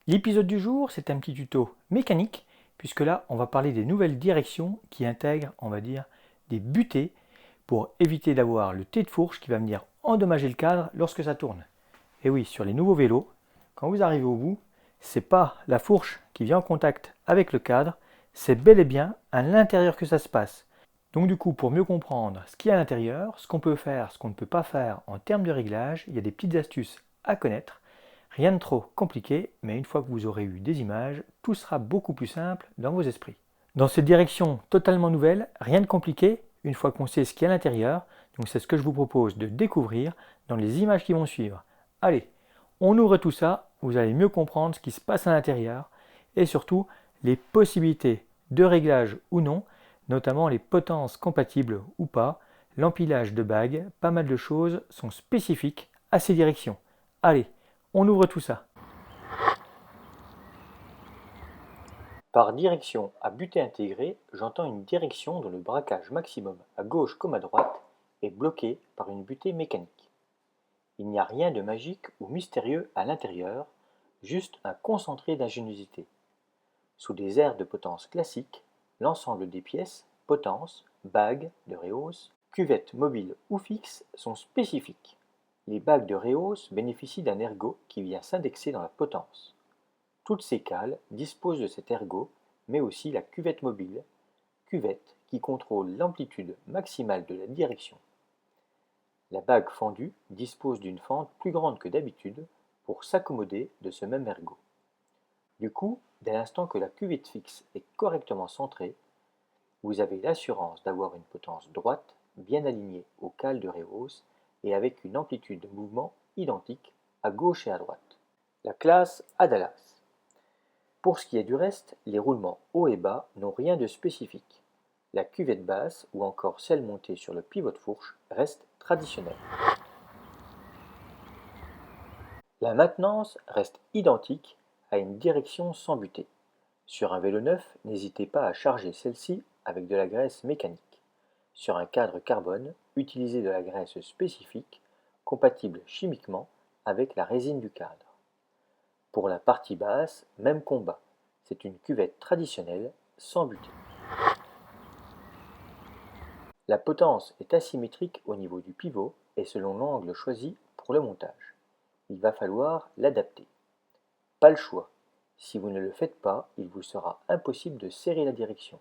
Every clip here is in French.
L'épisode du jour, c'est un petit tuto mécanique, puisque là, on va parler des nouvelles directions qui intègrent, on va dire, des butées pour éviter d'avoir le T de fourche qui va venir endommager le cadre lorsque ça tourne. Et oui, sur les nouveaux vélos, quand vous arrivez au bout, c'est pas la fourche qui vient en contact avec le cadre, c'est bel et bien à l'intérieur que ça se passe. Donc du coup, pour mieux comprendre ce qu'il y a à l'intérieur, ce qu'on peut faire, ce qu'on ne peut pas faire en termes de réglage, il y a des petites astuces à connaître. Rien de trop compliqué, mais une fois que vous aurez eu des images, tout sera beaucoup plus simple dans vos esprits. Dans cette direction totalement nouvelle, rien de compliqué, une fois qu'on sait ce qu'il y a à l'intérieur, donc c'est ce que je vous propose de découvrir dans les images qui vont suivre. Allez, on ouvre tout ça, vous allez mieux comprendre ce qui se passe à l'intérieur et surtout les possibilités de réglage ou non, notamment les potences compatibles ou pas, l'empilage de bagues, pas mal de choses sont spécifiques à ces directions. Allez, on ouvre tout ça. Par direction à butée intégrée, j'entends une direction dont le braquage maximum à gauche comme à droite est bloqué par une butée mécanique. Il n'y a rien de magique ou mystérieux à l'intérieur, juste un concentré d'ingéniosité. Sous des aires de potence classiques, l'ensemble des pièces, potence, bagues de réhausse, cuvettes mobiles ou fixes sont spécifiques. Les bagues de réhausse bénéficient d'un ergot qui vient s'indexer dans la potence. Toutes ces cales disposent de cet ergot, mais aussi la cuvette mobile, cuvette qui contrôle l'amplitude maximale de la direction. La bague fendue dispose d'une fente plus grande que d'habitude pour s'accommoder de ce même ergot. Du coup, dès l'instant que la cuvette fixe est correctement centrée, vous avez l'assurance d'avoir une potence droite, bien alignée aux cales de réhausse et avec une amplitude de mouvement identique à gauche et à droite. La classe Adalas. Pour ce qui est du reste, les roulements haut et bas n'ont rien de spécifique. La cuvette basse ou encore celle montée sur le pivot de fourche reste traditionnelle. La maintenance reste identique à une direction sans butée. Sur un vélo neuf, n'hésitez pas à charger celle-ci avec de la graisse mécanique. Sur un cadre carbone, utilisez de la graisse spécifique, compatible chimiquement avec la résine du cadre. Pour la partie basse, même combat. C'est une cuvette traditionnelle, sans butée. La potence est asymétrique au niveau du pivot et selon l'angle choisi pour le montage. Il va falloir l'adapter. Pas le choix. Si vous ne le faites pas, il vous sera impossible de serrer la direction.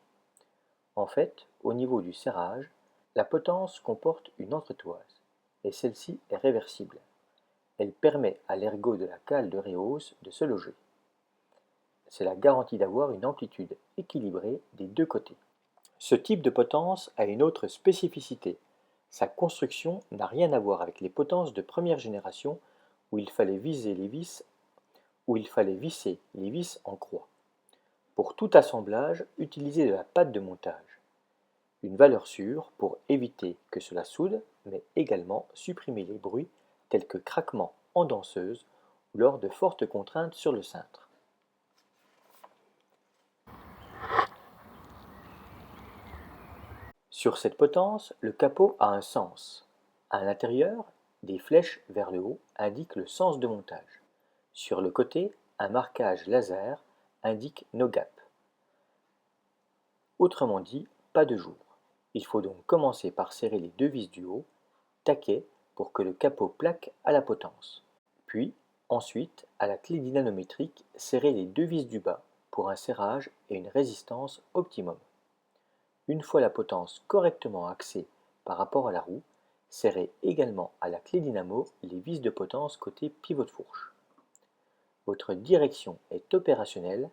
En fait, au niveau du serrage, la potence comporte une entretoise, et celle-ci est réversible. Elle permet à l'ergot de la cale de réhausse de se loger. C'est la garantie d'avoir une amplitude équilibrée des deux côtés. Ce type de potence a une autre spécificité. Sa construction n'a rien à voir avec les potences de première génération où il fallait visser les vis en croix. Pour tout assemblage, utilisez de la pâte de montage. Une valeur sûre pour éviter que cela soude, mais également supprimer les bruits tels que craquements en danseuse ou lors de fortes contraintes sur le cintre. Sur cette potence, le capot a un sens. À l'intérieur, des flèches vers le haut indiquent le sens de montage. Sur le côté, un marquage laser indique no gap. Autrement dit, pas de jour. Il faut donc commencer par serrer les deux vis du haut, taquet, pour que le capot plaque à la potence. Puis, ensuite, à la clé dynanométrique, serrer les deux vis du bas pour un serrage et une résistance optimum. Une fois la potence correctement axée par rapport à la roue, serrez également à la clé dynamo les vis de potence côté pivot de fourche. Votre direction est opérationnelle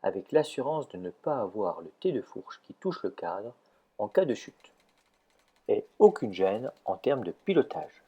avec l'assurance de ne pas avoir le T de fourche qui touche le cadre en cas de chute. Et aucune gêne en termes de pilotage.